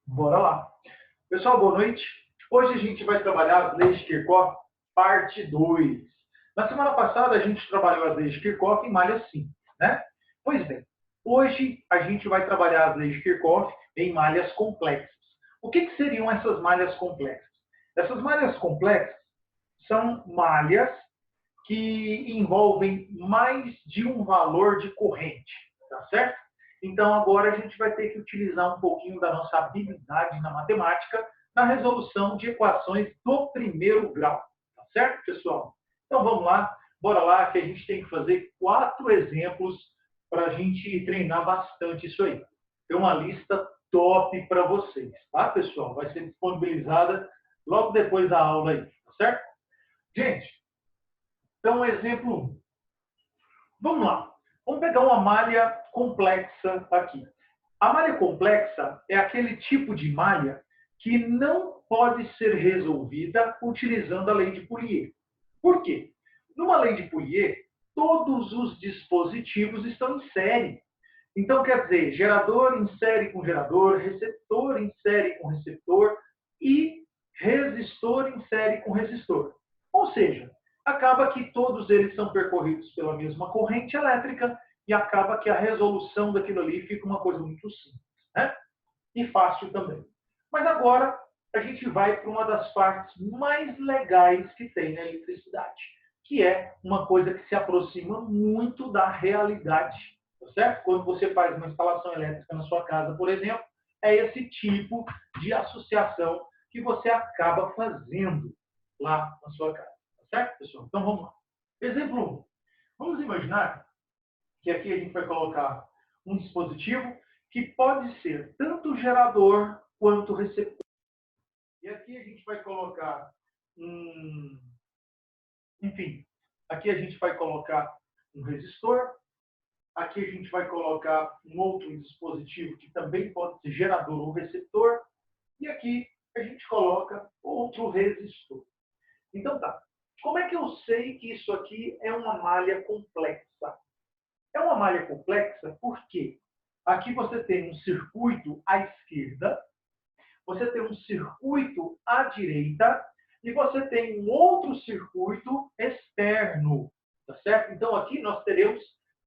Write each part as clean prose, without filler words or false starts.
Bora lá. Pessoal, boa noite. Hoje a gente vai trabalhar as leis de Kirchhoff, parte 2. Na semana passada a gente trabalhou as leis de Kirchhoff em malha simples, né? Pois bem, hoje a gente vai trabalhar as leis de Kirchhoff em malhas complexas. O que seriam essas malhas complexas? Essas malhas complexas são malhas que envolvem mais de um valor de corrente, tá certo? Então, agora a gente vai ter que utilizar um pouquinho da nossa habilidade na matemática na resolução de equações do primeiro grau, tá certo, pessoal? Então, vamos lá, bora lá, que a gente tem que fazer 4 exemplos para a gente treinar bastante isso aí. Tem uma lista top para vocês, tá, pessoal? Vai ser disponibilizada logo depois da aula aí, tá certo? Gente, então, exemplo 1. Vamos lá. Vamos pegar uma malha complexa aqui. A malha complexa é aquele tipo de malha que não pode ser resolvida utilizando a lei de Poulier. Por quê? Numa lei de Poulier, todos os dispositivos estão em série. Então, quer dizer, gerador em série com gerador, receptor em série com receptor e resistor em série com resistor. Ou seja, acaba que todos eles são percorridos pela mesma corrente elétrica e acaba que a resolução daquilo ali fica uma coisa muito simples, né? E fácil também. Mas agora a gente vai para uma das partes mais legais que tem na eletricidade, que é uma coisa que se aproxima muito da realidade, tá certo? Quando você faz uma instalação elétrica na sua casa, por exemplo, é esse tipo de associação que você acaba fazendo lá na sua casa, tá certo, pessoal? Então vamos lá. Exemplo 1. Vamos imaginar que aqui a gente vai colocar um dispositivo que pode ser tanto gerador quanto receptor. E aqui a gente vai colocar enfim, aqui a gente vai colocar um resistor, aqui a gente vai colocar um outro dispositivo que também pode ser gerador ou receptor, e aqui a gente coloca outro resistor. Então tá, como é que eu sei que isso aqui é uma malha complexa? É uma malha complexa porque aqui você tem um circuito à esquerda, você tem um circuito à direita e você tem um outro circuito externo, tá certo? Então aqui nós teremos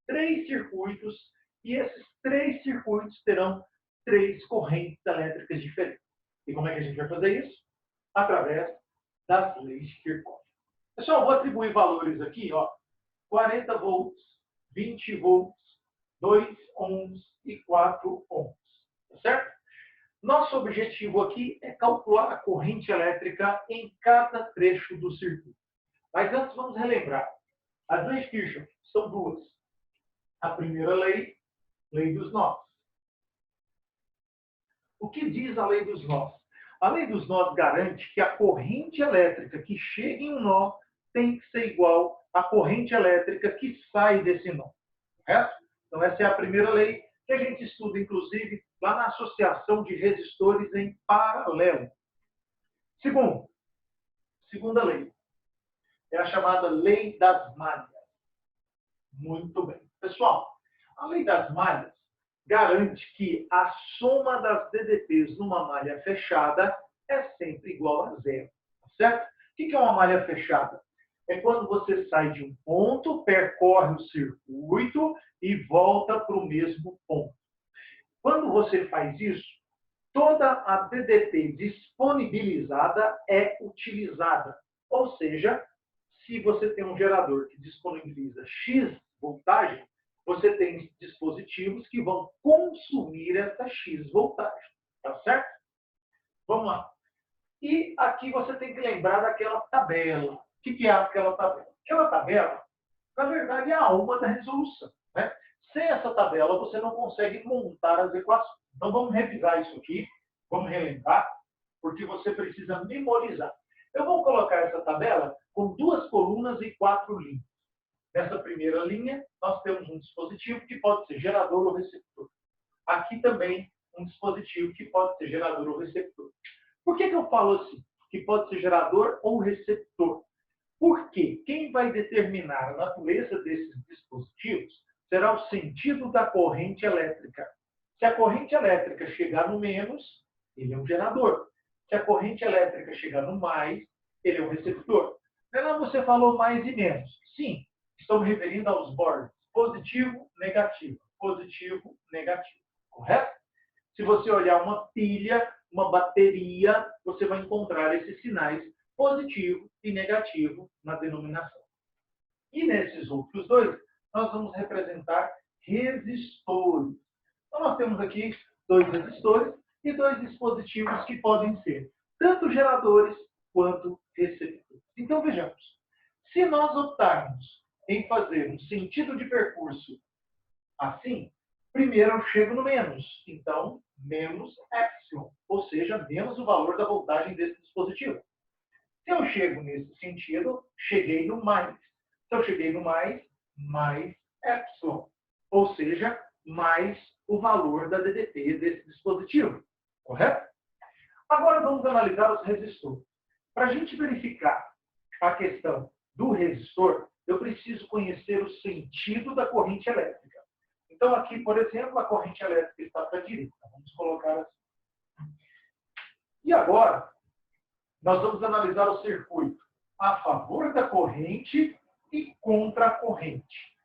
3 circuitos e esses 3 circuitos terão 3 correntes elétricas diferentes. E como é que a gente vai fazer isso? Através das leis de Kirchhoff. Pessoal, vou atribuir valores aqui, ó, 40 volts, 20 volts, 2 ohms e 4 ohms, tá certo? Nosso objetivo aqui é calcular a corrente elétrica em cada trecho do circuito. Mas antes vamos relembrar. As leis de Kirchhoff são duas. A primeira lei, lei dos nós. O que diz a lei dos nós? A lei dos nós garante que a corrente elétrica que chega em um nó tem que ser igual à corrente elétrica que sai desse nó. Correto? Então, essa é a primeira lei que a gente estuda, inclusive, lá na associação de resistores em paralelo. Segunda lei, é a chamada lei das malhas. Muito bem. Pessoal, a lei das malhas garante que a soma das DDPs numa malha fechada é sempre igual a zero. Certo? O que é uma malha fechada? É quando você sai de um ponto, percorre o circuito e volta para o mesmo ponto. Quando você faz isso, toda a DDP disponibilizada é utilizada. Ou seja, se você tem um gerador que disponibiliza X voltagem, você tem dispositivos que vão consumir essa X voltagem. Tá certo? Vamos lá. E aqui você tem que lembrar daquela tabela. O que é aquela tabela? Aquela tabela, na verdade, é a alma da resolução. Né? Sem essa tabela, você não consegue montar as equações. Então, vamos revisar isso aqui, vamos relembrar, porque você precisa memorizar. Eu vou colocar essa tabela com 2 colunas e 4 linhas. Nessa primeira linha, nós temos um dispositivo que pode ser gerador ou receptor. Aqui também, um dispositivo que pode ser gerador ou receptor. Por que eu falo assim? Que pode ser gerador ou receptor? Porque quem vai determinar a natureza desses dispositivos será o sentido da corrente elétrica. Se a corrente elétrica chegar no menos, ele é um gerador. Se a corrente elétrica chegar no mais, ele é um receptor. Renan, você falou mais e menos. Sim, estou me referindo aos bordes positivo, negativo, positivo, negativo. Correto? Se você olhar uma pilha, uma bateria, você vai encontrar esses sinais positivo e negativo na denominação. E nesses outros dois, nós vamos representar resistores. Então, nós temos aqui dois resistores e dois dispositivos que podem ser tanto geradores quanto receptores. Então, vejamos. Se nós optarmos em fazer um sentido de percurso assim, primeiro eu chego no menos. Então, menos epsilon, ou seja, menos o valor da voltagem desse dispositivo. Se eu chego nesse sentido, cheguei no mais. Se eu cheguei no mais epsilon, ou seja, mais o valor da DDT desse dispositivo. Correto? Agora vamos analisar os resistores. Para a gente verificar a questão do resistor, eu preciso conhecer o sentido da corrente elétrica. Então, aqui, por exemplo, a corrente elétrica está para a direita. Vamos colocar assim. E agora, nós vamos analisar o circuito a favor da corrente e contra a corrente.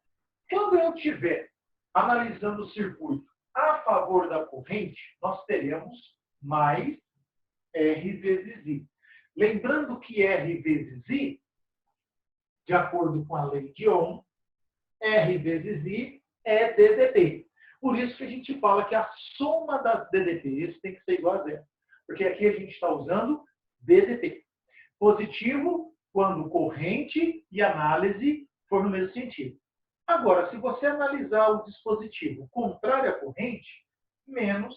Quando eu estiver analisando o circuito a favor da corrente, nós teremos mais R vezes I. Lembrando que R vezes I, de acordo com a lei de Ohm, R vezes I é DDT. Por isso que a gente fala que a soma das DDTs tem que ser igual a zero. Porque aqui a gente está usando DDT. Positivo quando corrente e análise for no mesmo sentido. Agora, se você analisar o dispositivo contrário à corrente, menos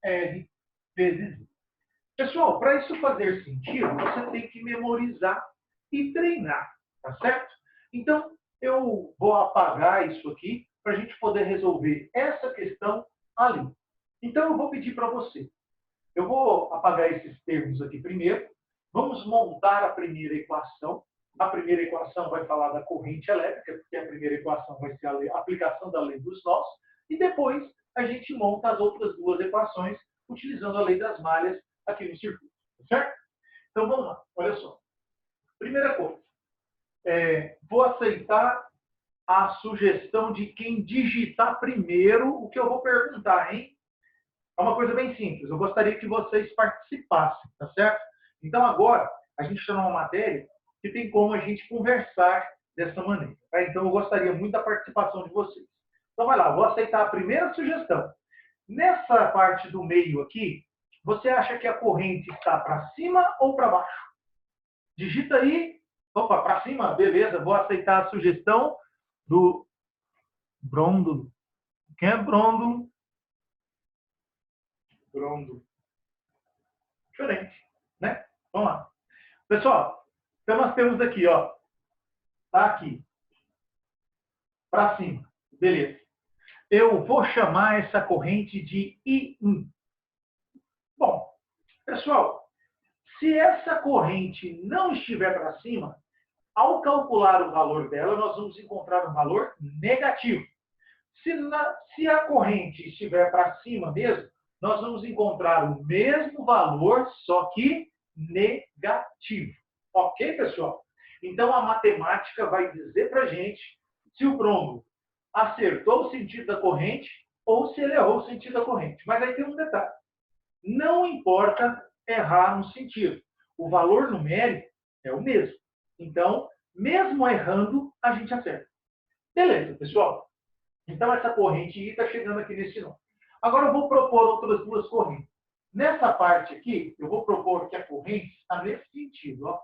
R vezes I. Pessoal, para isso fazer sentido, você tem que memorizar e treinar, tá certo? Então, eu vou apagar isso aqui para a gente poder resolver essa questão ali. Então, eu vou pedir para você. Eu vou apagar esses termos aqui primeiro. Vamos montar a primeira equação. A primeira equação vai falar da corrente elétrica, porque a primeira equação vai ser a aplicação da lei dos nós. E depois a gente monta as outras duas equações utilizando a lei das malhas aqui no circuito. Certo? Então vamos lá. Olha só. Primeira coisa. Vou aceitar a sugestão de quem digitar primeiro o que eu vou perguntar, hein? É uma coisa bem simples. Eu gostaria que vocês participassem, tá certo? Então, agora, a gente está numa matéria que tem como a gente conversar dessa maneira. Tá? Então, eu gostaria muito da participação de vocês. Então, vai lá. Vou aceitar a primeira sugestão. Nessa parte do meio aqui, você acha que a corrente está para cima ou para baixo? Digita aí. Opa, para cima? Beleza. Vou aceitar a sugestão do Brôndulo. Quem é Brôndulo? Brôndulo. Diferente, né? Vamos lá. Pessoal, então nós temos aqui, ó. Tá aqui. Para cima. Beleza. Eu vou chamar essa corrente de I1. Bom, pessoal, se essa corrente não estiver para cima, ao calcular o valor dela, nós vamos encontrar um valor negativo. Se a corrente estiver para cima mesmo, nós vamos encontrar o mesmo valor, só que negativo. Ok, pessoal? Então, a matemática vai dizer para a gente se o Brôndulo acertou o sentido da corrente ou se ele errou o sentido da corrente. Mas aí tem um detalhe. Não importa errar no sentido. O valor numérico é o mesmo. Então, mesmo errando, a gente acerta. Beleza, pessoal? Então, essa corrente I está chegando aqui nesse nó. Agora, eu vou propor outras duas correntes. Nessa parte aqui, eu vou propor que a corrente está nesse sentido. Ó.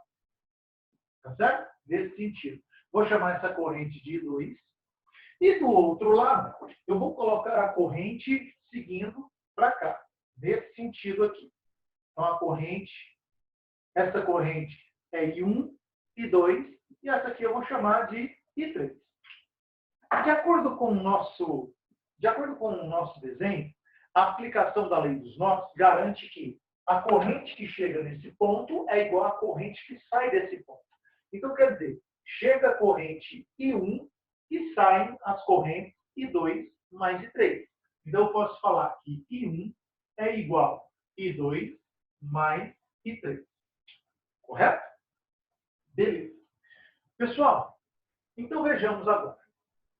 Tá certo? Nesse sentido. Vou chamar essa corrente de I2. E do outro lado, eu vou colocar a corrente seguindo para cá. Nesse sentido aqui. Então, a corrente, essa corrente é I1, I2, e essa aqui eu vou chamar de I3. De acordo com o nosso desenho, a aplicação da lei dos nós garante que a corrente que chega nesse ponto é igual à corrente que sai desse ponto. Então, quer dizer, chega a corrente I1 e saem as correntes I2 mais I3. Então, eu posso falar que I1 é igual I2 mais I3. Correto? Beleza. Pessoal, então vejamos agora.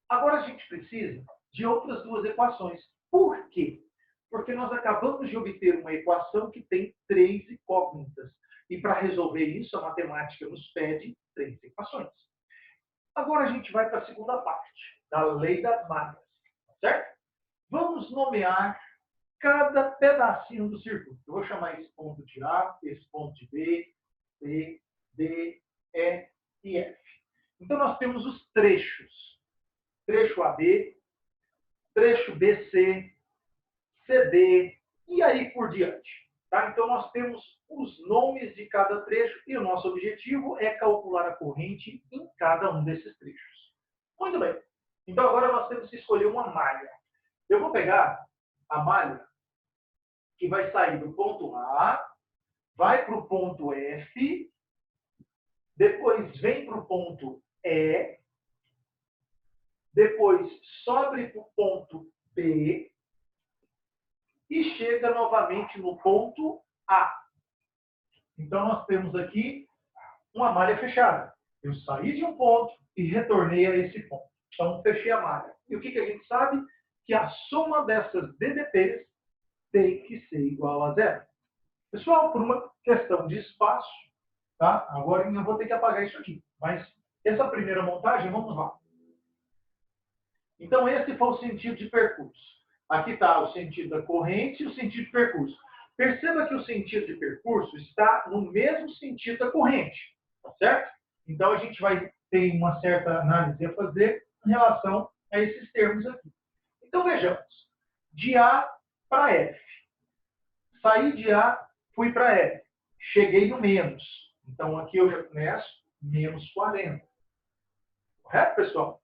Agora a gente precisa de outras duas equações. Por quê? Porque nós acabamos de obter uma equação que tem 3 incógnitas. E para resolver isso, a matemática nos pede 3 equações. Agora a gente vai para a segunda parte, da lei das malhas. Certo? Vamos nomear cada pedacinho do circuito. Eu vou chamar esse ponto de A, esse ponto de B, C, D, E e F. Então nós temos os trechos. Trecho AB, trecho BC, CD e aí por diante. Tá? Então nós temos os nomes de cada trecho e o nosso objetivo é calcular a corrente em cada um desses trechos. Muito bem. Então agora nós temos que escolher uma malha. Eu vou pegar a malha que vai sair do ponto A, vai para o ponto F, depois vem para o ponto E, depois sobe para o ponto B e chega novamente no ponto A. Então, nós temos aqui uma malha fechada. Eu saí de um ponto e retornei a esse ponto. Então, fechei a malha. E o que a gente sabe? Que a soma dessas DDPs tem que ser igual a zero. Pessoal, por uma questão de espaço, tá? Agora eu vou ter que apagar isso aqui. Mas essa primeira montagem, vamos lá. Então, esse foi o sentido de percurso. Aqui está o sentido da corrente e o sentido de percurso. Perceba que o sentido de percurso está no mesmo sentido da corrente. Tá certo? Então, a gente vai ter uma certa análise a fazer em relação a esses termos aqui. Então, vejamos. De A para F. Saí de A, fui para F. Cheguei no menos. Então, aqui eu já começo menos 40. Correto, pessoal?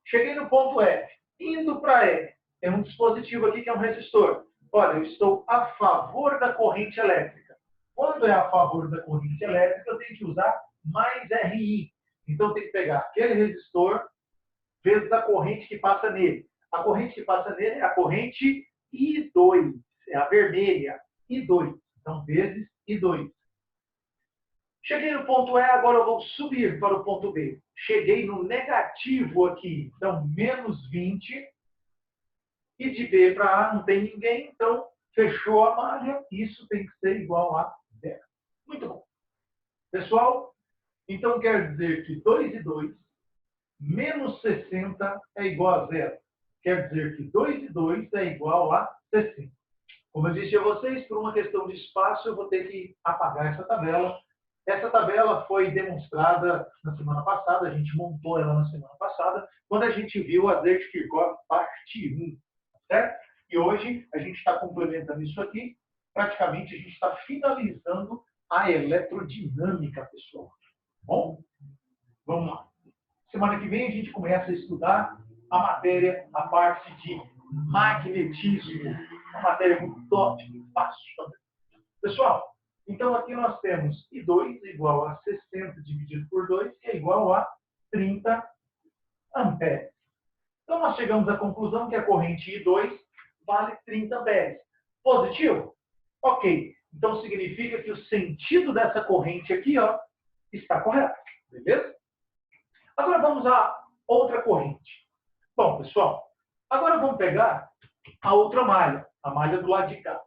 Cheguei no ponto F. Indo para E. Tem um dispositivo aqui que é um resistor. Olha, eu estou a favor da corrente elétrica. Quando é a favor da corrente elétrica, eu tenho que usar mais RI. Então, eu tenho que pegar aquele resistor vezes a corrente que passa nele. A corrente que passa nele é a corrente I2. É a vermelha. I2. Então, vezes I2. Cheguei no ponto E, agora eu vou subir para o ponto B. Cheguei no negativo aqui. Então, menos 20. E de B para A não tem ninguém, então fechou a malha. Isso tem que ser igual a zero. Muito bom. Pessoal, então quer dizer que 2 e 2 menos 60 é igual a zero. Quer dizer que 2 e 2 é igual a 60. Como eu disse a vocês, por uma questão de espaço, eu vou ter que apagar essa tabela. Essa tabela foi demonstrada na semana passada, a gente montou ela na semana passada, quando a gente viu a lei de Kirchhoff, parte 1. Certo? E hoje a gente está complementando isso aqui. Praticamente a gente está finalizando a eletrodinâmica, pessoal. Bom, vamos lá. Semana que vem a gente começa a estudar a matéria, a parte de magnetismo. Uma matéria muito top, muito fácil também. Pessoal, então aqui nós temos I2 igual a 60 dividido por 2, que é igual a 30 amperes. Então, nós chegamos à conclusão que a corrente I2 vale 30 amperes. Positivo? Ok. Então, significa que o sentido dessa corrente aqui, ó, está correto. Beleza? Agora, vamos a outra corrente. Bom, pessoal, agora vamos pegar a outra malha. A malha do lado de cá.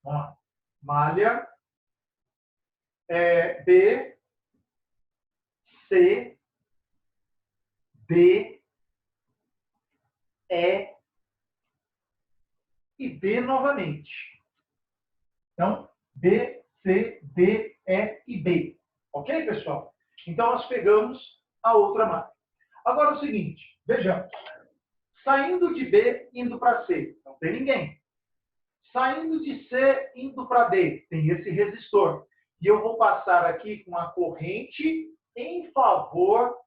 Vamos lá. Malha B, C, D, E e B novamente. Então, B, C, D, E e B. Ok, pessoal? Então, nós pegamos a outra malha. Agora é o seguinte, vejamos. Saindo de B, indo para C, não tem ninguém. Saindo de C, indo para D, tem esse resistor. E eu vou passar aqui com a corrente em favor,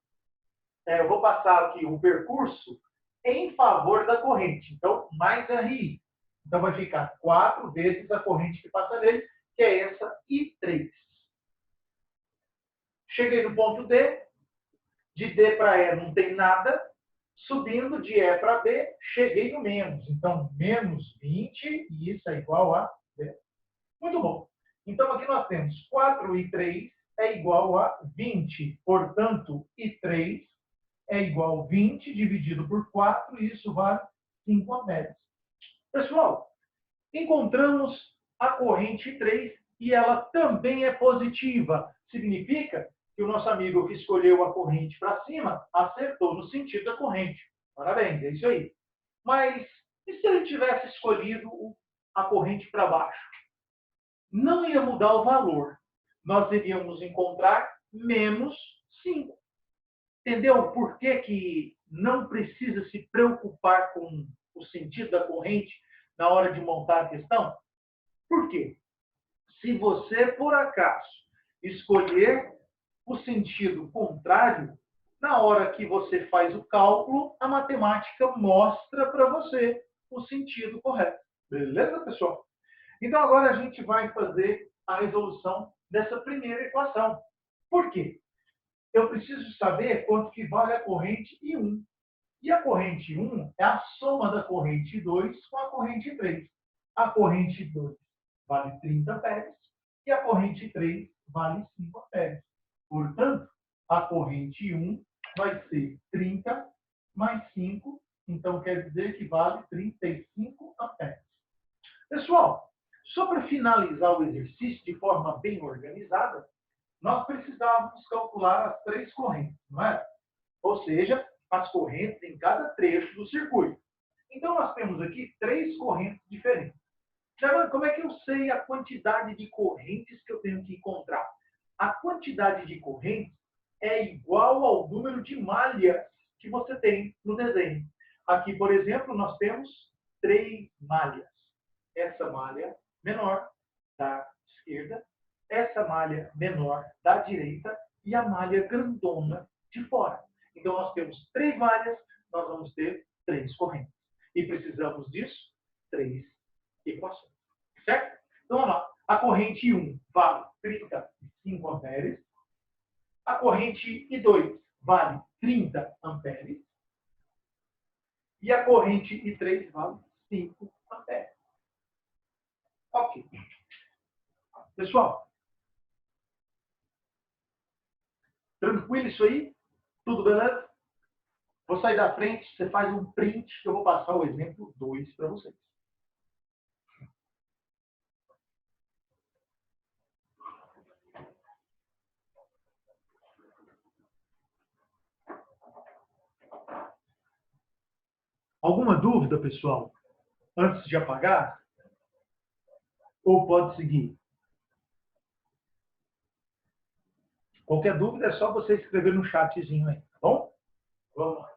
eu vou passar aqui o percurso em favor da corrente. Então, mais RI. Então, vai ficar 4 vezes a corrente que passa nele, que é essa I3. Cheguei no ponto D. De D para E não tem nada. Subindo de E para B, cheguei no menos. Então, menos 20, e isso é igual a 0. Muito bom. Então, aqui nós temos 4 e 3 é igual a 20. Portanto, e 3 é igual a 20 dividido por 4, e isso vale 5 amperes. Pessoal, encontramos a corrente 3 e ela também é positiva. Significa que o nosso amigo que escolheu a corrente para cima acertou no sentido da corrente. Parabéns, é isso aí. Mas e se ele tivesse escolhido a corrente para baixo? Não ia mudar o valor. Nós iríamos encontrar menos 5. Entendeu por que não precisa se preocupar com o sentido da corrente na hora de montar a questão? Por quê? Se você, por acaso, escolher o sentido contrário, na hora que você faz o cálculo, a matemática mostra para você o sentido correto. Beleza, pessoal? Então, agora a gente vai fazer a resolução dessa primeira equação. Por quê? Eu preciso saber quanto que vale a corrente I1. E a corrente 1 é a soma da corrente 2 com a corrente 3. A corrente 2 vale 30 amperes e a corrente 3 vale 5 amperes. Portanto, a corrente 1 vai ser 30 mais 5, então quer dizer que vale 35 amperes. Pessoal, só para finalizar o exercício de forma bem organizada, nós precisávamos calcular as 3 correntes, não é? Ou seja, as correntes em cada trecho do circuito. Então, nós temos aqui 3 correntes diferentes. Agora, como é que eu sei a quantidade de correntes que eu tenho que encontrar? A quantidade de correntes é igual ao número de malhas que você tem no desenho. Aqui, por exemplo, nós temos 3 malhas. Essa malha menor da esquerda, essa malha menor da direita e a malha grandona de fora. Então, nós temos 3 malhas, nós vamos ter 3 correntes. E precisamos disso, 3 equações. Certo? Então, vamos lá. A corrente I1 vale 35 amperes. A corrente I2 vale 30 amperes. E a corrente I3 vale 5 amperes. Ok. Pessoal, tranquilo isso aí? Tudo beleza? Vou sair da frente, você faz um print, que eu vou passar o exemplo 2 para vocês. Alguma dúvida, pessoal? Antes de apagar? Ou pode seguir? Qualquer dúvida é só você escrever no chatzinho aí, tá bom? Vamos lá.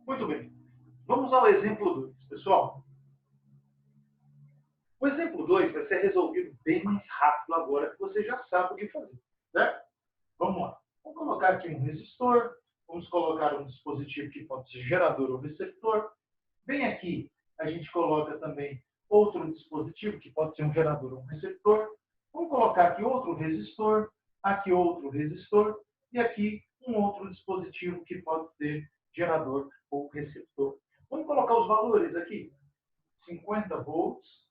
Muito bem. Vamos ao exemplo 2, pessoal. O exemplo 2 vai ser resolvido bem mais rápido agora que você já sabe o que fazer, certo? Vamos lá. Vamos colocar aqui um resistor. Vamos colocar um dispositivo que pode ser gerador ou receptor. Bem aqui, a gente coloca também outro dispositivo que pode ser um gerador ou um receptor. Vamos colocar aqui outro resistor, aqui outro resistor e aqui um outro dispositivo que pode ser gerador ou receptor. Vamos colocar os valores aqui. 50 volts,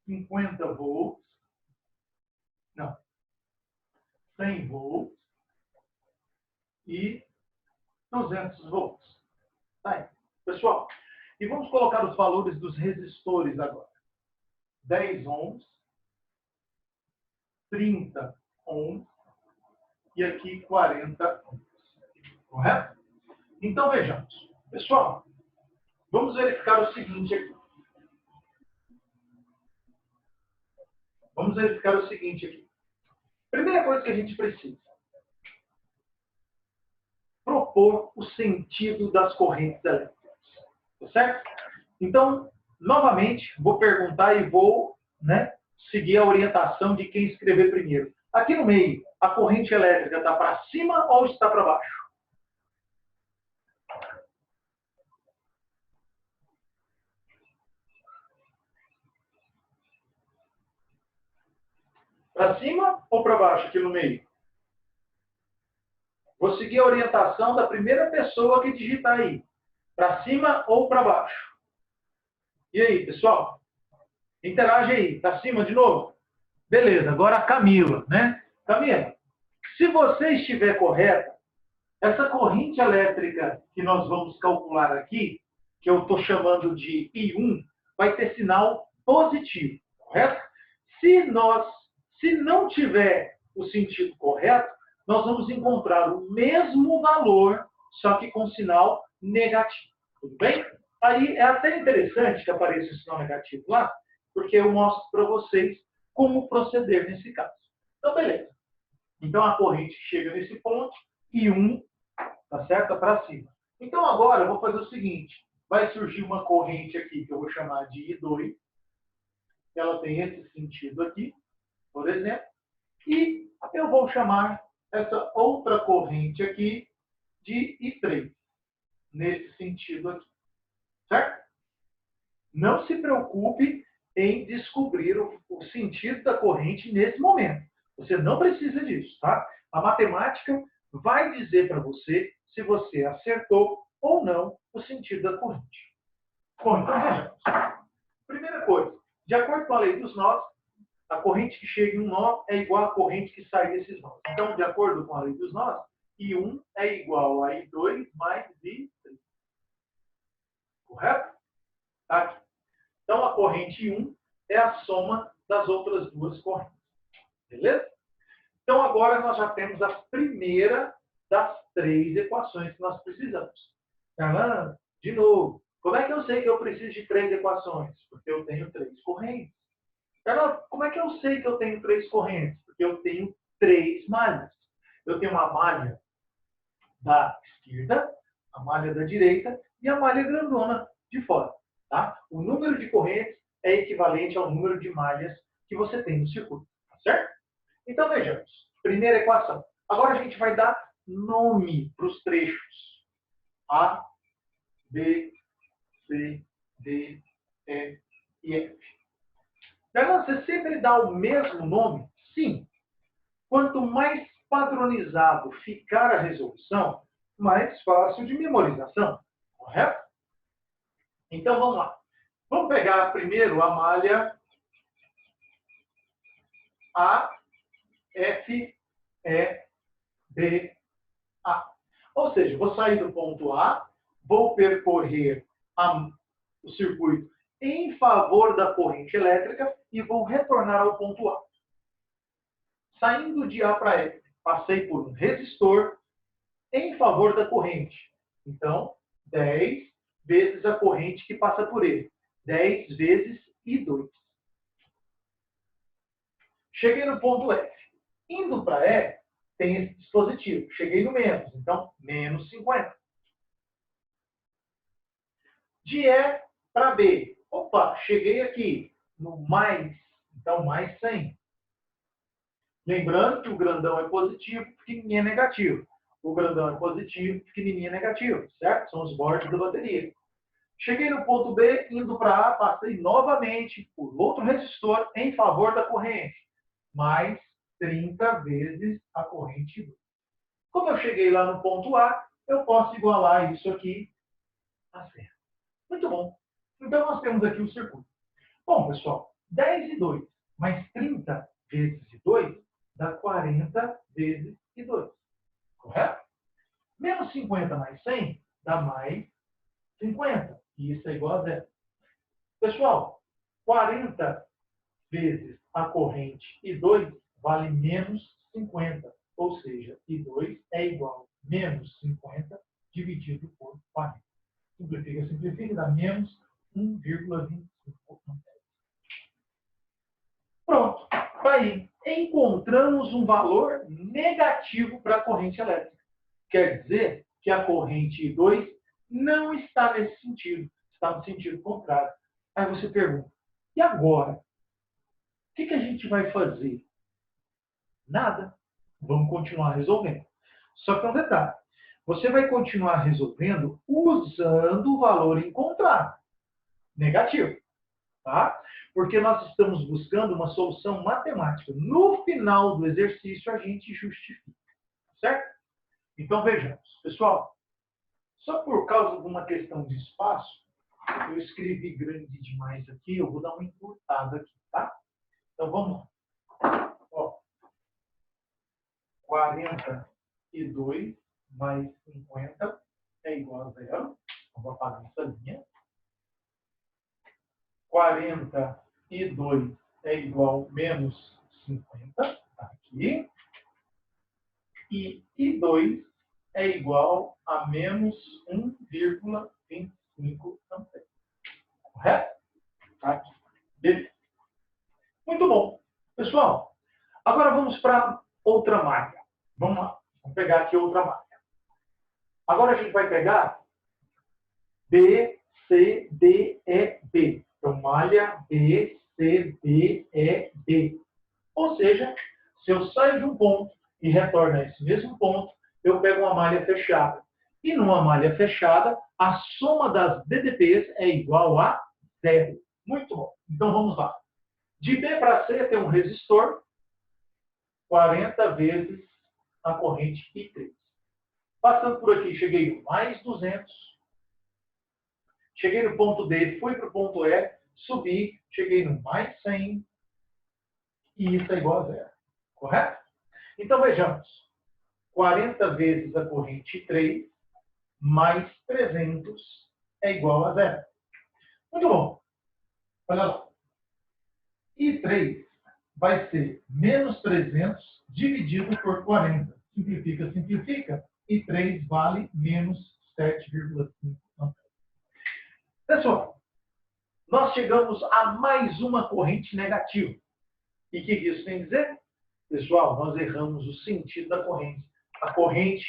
50 volts, não, 100 volts e 200 volts. Tá aí. Pessoal, e vamos colocar os valores dos resistores agora. 10 ohms, 30 ohms e aqui 40 ohms. Correto? Então, vejamos. Pessoal, vamos verificar o seguinte aqui. Vamos verificar o seguinte aqui. Primeira coisa que a gente precisa. Propor o sentido das correntes elétricas. Tá certo? Então, novamente, vou perguntar e vou, seguir a orientação de quem escrever primeiro. Aqui no meio, a corrente elétrica está para cima ou está para baixo? Para cima ou para baixo aqui no meio? Vou seguir a orientação da primeira pessoa que digitar aí. Para cima ou para baixo? E aí, pessoal? Interage aí. Para cima de novo? Beleza, agora a Camila, né? Camila, se você estiver correta, essa corrente elétrica que nós vamos calcular aqui, que eu estou chamando de I1, vai ter sinal positivo, correto? Se não tiver o sentido correto, nós vamos encontrar o mesmo valor, só que com sinal negativo. Tudo bem? Aí é até interessante que apareça o sinal negativo lá, porque eu mostro para vocês como proceder nesse caso. Então, beleza. Então, a corrente chega nesse ponto, I1, tá certo? Para cima. Então, agora, eu vou fazer o seguinte. Vai surgir uma corrente aqui, que eu vou chamar de I2. Ela tem esse sentido aqui, por exemplo. E eu vou chamar essa outra corrente aqui de I3, nesse sentido aqui. Certo? Não se preocupe em descobrir o sentido da corrente nesse momento. Você não precisa disso, tá? A matemática vai dizer para você se você acertou ou não o sentido da corrente. Bom, então vejamos. Primeira coisa, de acordo com a lei dos nós, a corrente que chega em um nó é igual à corrente que sai desses nós. Então, de acordo com a lei dos nós, I1 é igual a I2 mais I3. Correto? Tá? Então, a corrente I1 é a soma das outras duas correntes. Beleza? Então, agora nós já temos a primeira das 3 equações que nós precisamos. Fernando, de novo, como é que eu sei que eu preciso de 3 equações? Porque eu tenho 3 correntes. Fernando, como é que eu sei que eu tenho 3 correntes? Porque eu tenho 3 malhas. Eu tenho uma malha da esquerda, a malha da direita e a malha grandona de fora. Tá? O número de correntes é equivalente ao número de malhas que você tem no circuito. Tá certo? Então, vejamos. Primeira equação. Agora a gente vai dar nome para os trechos. A, B, C, D, E e F. Fernando, você sempre dá o mesmo nome? Sim. Quanto mais padronizado ficar a resolução, mais fácil de memorização. Correto? Então, vamos lá. Vamos pegar primeiro a malha A, F, E, B, A. Ou seja, vou sair do ponto A, vou percorrer o circuito em favor da corrente elétrica e vou retornar ao ponto A. Saindo de A para F, passei por um resistor em favor da corrente. Então, 10 vezes a corrente que passa por ele. 10 vezes I2. Cheguei no ponto F. Indo para E, tem esse dispositivo. Cheguei no menos, então, menos 50. De E para B. Opa, cheguei aqui no mais, então mais 100. Lembrando que o grandão é positivo, pequenininho é negativo. O grandão é positivo, pequenininho é negativo, certo? São os bordes da bateria. Cheguei no ponto B, indo para A, passei novamente por outro resistor em favor da corrente. Mais 30 vezes a corrente 2. Como eu cheguei lá no ponto A, eu posso igualar isso aqui a zero. Muito bom. Então, nós temos aqui o circuito. Bom, pessoal, 10 e 2 mais 30 vezes 2 dá 40 vezes I2. Correto? Menos 50 mais 100 dá mais 50. E isso é igual a zero. Pessoal, 40 vezes a corrente I2 vale menos 50. Ou seja, I2 é igual a menos 50 dividido por 40. Simplifica, simplifica, dá menos 1,25 amperes. Pronto. Aí, encontramos um valor negativo para a corrente elétrica. Quer dizer que a corrente I2 não está nesse sentido, está no sentido contrário. Aí você pergunta, e agora? O que a gente vai fazer? Nada. Vamos continuar resolvendo. Só que um detalhe. Você vai continuar resolvendo usando o valor encontrado. Negativo. Tá? Porque nós estamos buscando uma solução matemática. No final do exercício, a gente justifica. Certo? Então, vejamos. Pessoal, só por causa de uma questão de espaço, eu escrevi grande demais aqui, eu vou dar uma encurtada aqui, tá? Então, vamos lá. Ó, 42 mais 50 é igual a zero. Eu vou apagar essa linha. 42 é igual a menos 50, tá aqui. E I2 é igual a menos 1,25 amperes. Correto? Tá aqui. Beleza. Muito bom. Pessoal, agora vamos para outra malha. Vamos lá. Vamos pegar aqui outra malha. Agora a gente vai pegar B, C, D, E, B. Então, malha B, C, D, E, B. Ou seja, se eu saio de um ponto e retorno a esse mesmo ponto, eu pego uma malha fechada. E numa malha fechada, a soma das DDPs é igual a zero. Muito bom. Então, vamos lá. De B para C tem um resistor, 40 vezes a corrente I3. Passando por aqui, cheguei no mais 200. Cheguei no ponto D, fui para o ponto E, subi, cheguei no mais 100. E isso é igual a zero. Correto? Então, vejamos. 40 vezes a corrente I3 mais 300 é igual a zero. Muito bom. Olha lá. I3 vai ser menos 300 dividido por 40. Simplifica, simplifica. I3 vale menos 7,5 amperes. Pessoal, nós chegamos a mais uma corrente negativa. E o que isso tem a dizer? Pessoal, nós erramos o sentido da corrente. A corrente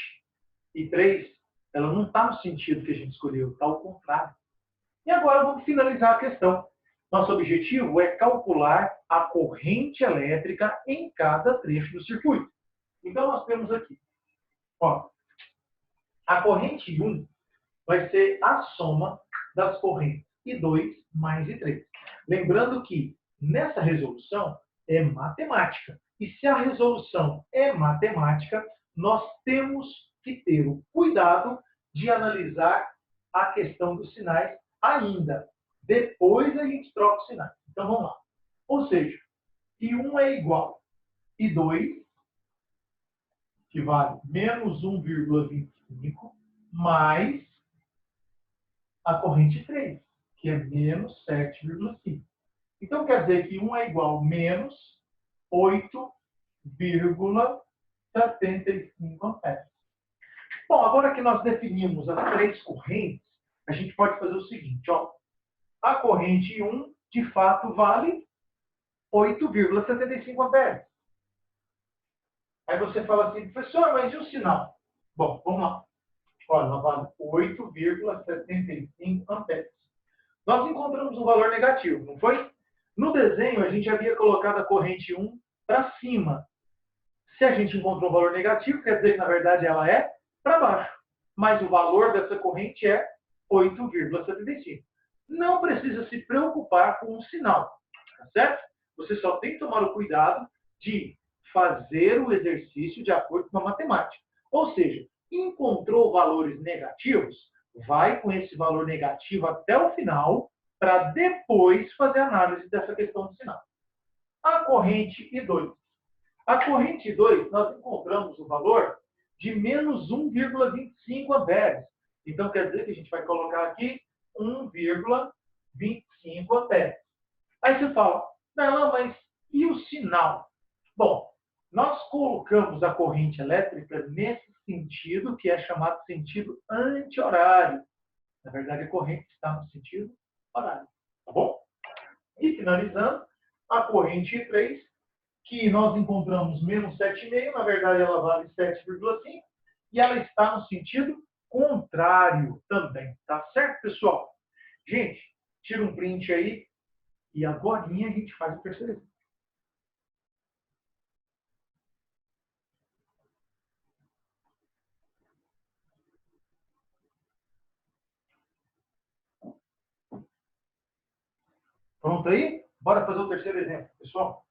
I3, ela não está no sentido que a gente escolheu, está ao contrário. E agora vamos finalizar a questão. Nosso objetivo é calcular a corrente elétrica em cada trecho do circuito. Então, nós temos aqui, ó, a corrente I1 vai ser a soma das correntes I2 mais I3. Lembrando que nessa resolução é matemática. E se a resolução é matemática, nós temos que ter o cuidado de analisar a questão dos sinais ainda. Depois a gente troca os sinais. Então, vamos lá. Ou seja, I1 é igual a I2, que vale menos 1,25, mais a corrente 3, que é menos 7,5. Então, quer dizer que 1 é igual a menos 8,75 amperes. Bom, agora que nós definimos as três correntes, a gente pode fazer o seguinte, ó. A corrente 1, de fato, vale 8,75 amperes. Aí você fala assim, professor, mas e o sinal? Bom, vamos lá. Olha, ela vale 8,75 amperes. Nós encontramos um valor negativo, não foi? No desenho, a gente havia colocado a corrente 1 para cima. Se a gente encontrou um valor negativo, quer dizer que, na verdade, ela é para baixo. Mas o valor dessa corrente é 8,75. Não precisa se preocupar com o sinal, tá certo? Você só tem que tomar o cuidado de fazer o exercício de acordo com a matemática. Ou seja, encontrou valores negativos, vai com esse valor negativo até o final, para depois fazer a análise dessa questão do sinal. A corrente I2 A corrente 2, nós encontramos o valor de menos 1,25 amperes. Então, quer dizer que a gente vai colocar aqui 1,25 amperes. Aí você fala, não, mas e o sinal? Bom, nós colocamos a corrente elétrica nesse sentido, que é chamado de sentido anti-horário. Na verdade, a corrente está no sentido horário. Tá bom? E finalizando, a corrente 3, que nós encontramos menos 7,5, na verdade ela vale 7,5, e ela está no sentido contrário também. Tá certo, pessoal? Gente, tira um print aí, e agora a gente faz o terceiro exemplo. Pronto aí? Bora fazer o terceiro exemplo, pessoal?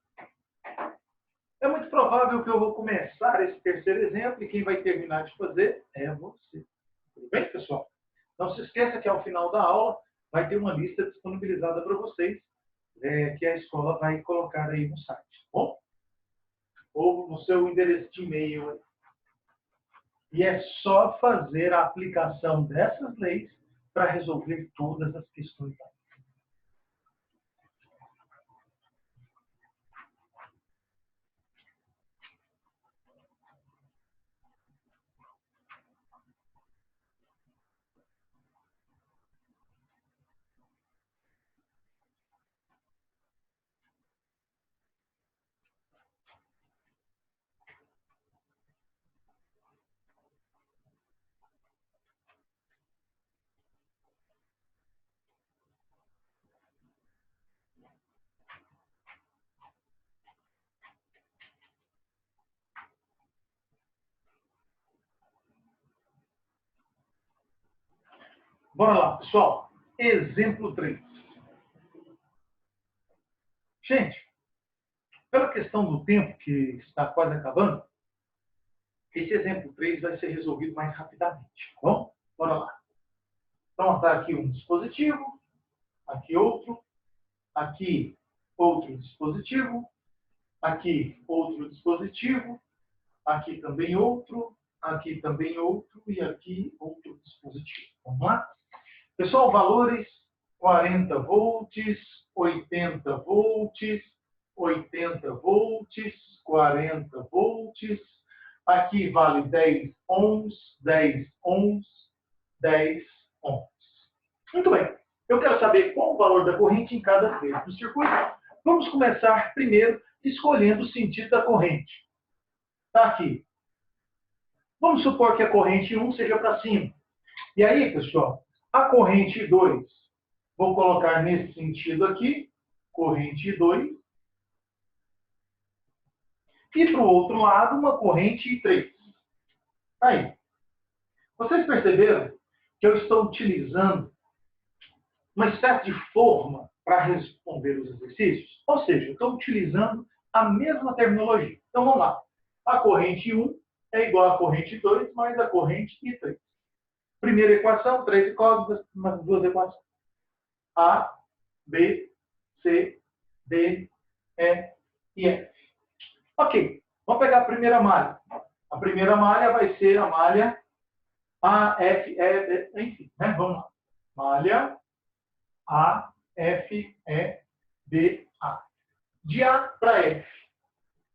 É muito provável que eu vou começar esse terceiro exemplo e quem vai terminar de fazer é você. Tudo bem, pessoal? Não se esqueça que ao final da aula vai ter uma lista disponibilizada para vocês, que a escola vai colocar aí no site, tá bom? Ou no seu endereço de e-mail. E é só fazer a aplicação dessas leis para resolver todas as questões. Bora lá, pessoal. Exemplo 3. Gente, pela questão do tempo, que está quase acabando, esse exemplo 3 vai ser resolvido mais rapidamente. Tá bom? Bora lá. Então, está aqui um dispositivo, aqui outro dispositivo, aqui outro dispositivo, aqui também outro e aqui outro dispositivo. Vamos lá? Pessoal, valores 40 volts, 80 volts, 80 volts, 40 volts. Aqui vale 10 ohms, 10 ohms, 10 ohms. Muito bem. Eu quero saber qual o valor da corrente em cada trecho do circuito. Vamos começar primeiro escolhendo o sentido da corrente. Está aqui. Vamos supor que a corrente 1 seja para cima. E aí, pessoal, a corrente 2, vou colocar nesse sentido aqui, corrente 2. E para o outro lado, uma corrente 3. Aí. Vocês perceberam que eu estou utilizando uma espécie de forma para responder os exercícios? Ou seja, eu estou utilizando a mesma terminologia. Então, vamos lá. A corrente 1 é igual à corrente 2 mais a corrente 3. Primeira equação, 3 incógnitas, mais duas equações. A, B, C, D, E e F. Ok, vamos pegar a primeira malha. A primeira malha vai ser a malha A, F, E, enfim, né? Vamos lá. Malha A, F, E, B, A. De A para F,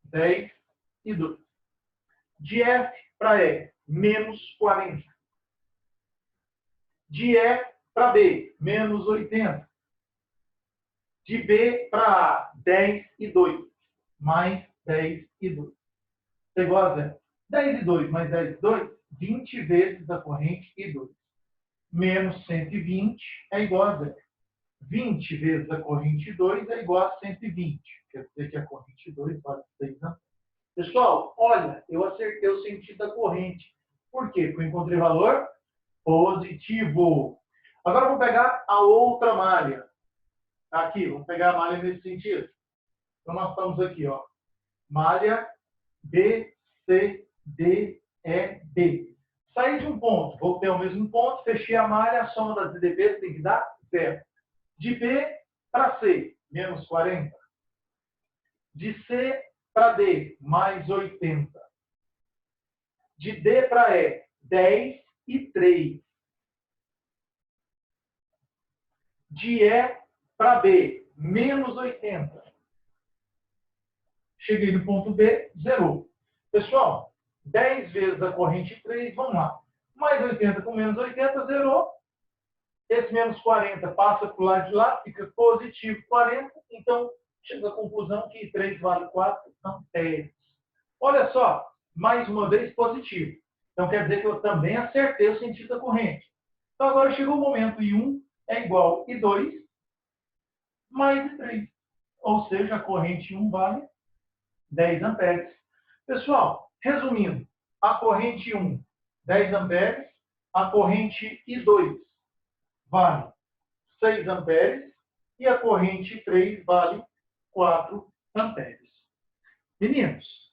10 e 2. De F para E, menos 40. De E para B, menos 80. De B para A, 10 e 2. Mais 10 e 2. É igual a zero. 10 e 2 mais 10 e 2, 20 vezes a corrente e 2. Menos 120 é igual a zero. 20 vezes a corrente 2 é igual a 120. Quer dizer que a corrente 2 vale 6 amperes. Pessoal, olha, eu acertei o sentido da corrente. Por quê? Porque eu encontrei valor positivo. Agora vamos pegar a outra malha. Aqui, vamos pegar a malha nesse sentido. Então nós estamos aqui, ó. Malha B, C, D, E, B. Saí de um ponto, voltei ao mesmo ponto, fechei a malha, a soma das EDBs tem que dar 0. De B para C, menos 40. De C para D, mais 80. De D para E, 10 e 3. De E para B, menos 80. Cheguei no ponto B, zerou. Pessoal, 10 vezes a corrente 3, vamos lá. Mais 80 com menos 80, zerou. Esse menos 40 passa para o lado de lá, fica positivo 40. Então, chega à conclusão que 3 vale 4 amperes. Olha só, mais uma vez positivo. Então, quer dizer que eu também acertei o sentido da corrente. Então, agora chegou o momento I1 é igual a I2 mais I3. Ou seja, a corrente 1 vale 10 amperes. Pessoal, resumindo, a corrente 1, 10 amperes, a corrente I2 vale 6 amperes e a corrente 3 vale 4 amperes. Meninos,